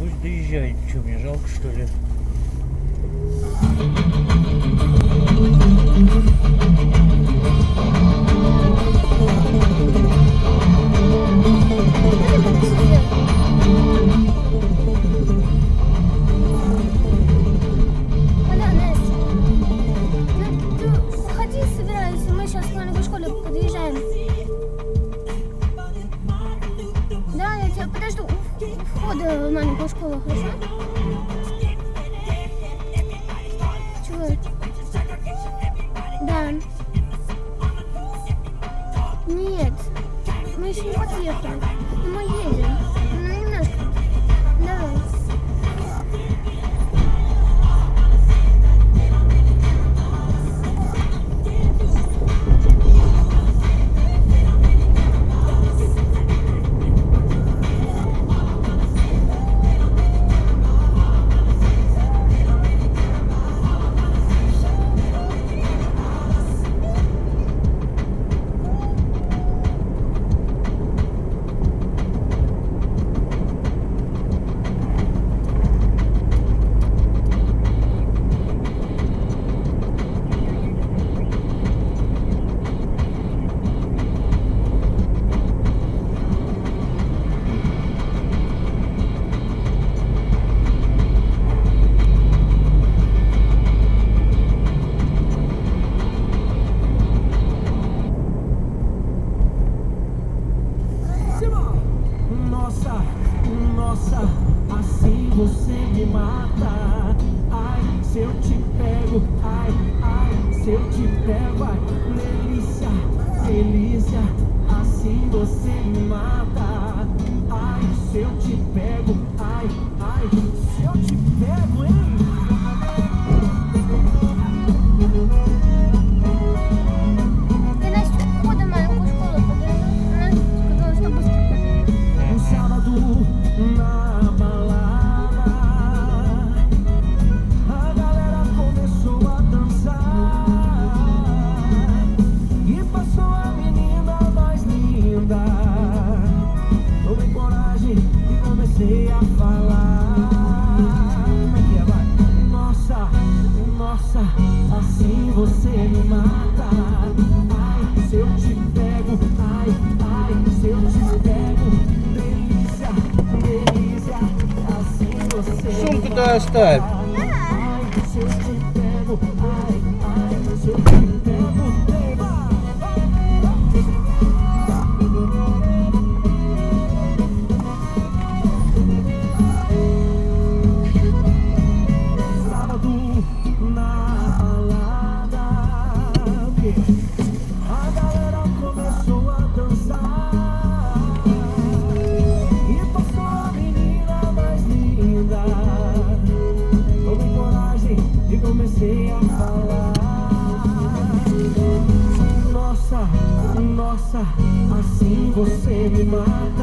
Depois de jeito, minha já gostei. Подожду, входа в маленькую школу, хорошо? Чего? Да. Нет, мы еще не подъехали. Мы едем. Ну, немножко. Давай. Nossa, assim você me mata. Ai, se eu te pego, ai, se eu te pego, ai, delícia, delícia, assim você me mata. Ai, se eu te pego, ai, se eu te pego, hein? Na balada, a galera começou a dançar e passou a menina mais linda. Tomei coragem e comecei a falar. Como é que é, vai? Nossa, nossa, assim você me mata. Ai, se eu te pego, ai, se eu te pego. Sumku da estar. Sábado na balada, a galera começou a dançar e passou a menina mais linda. Tomei coragem e comecei a falar. Nossa, nossa, assim você me mata.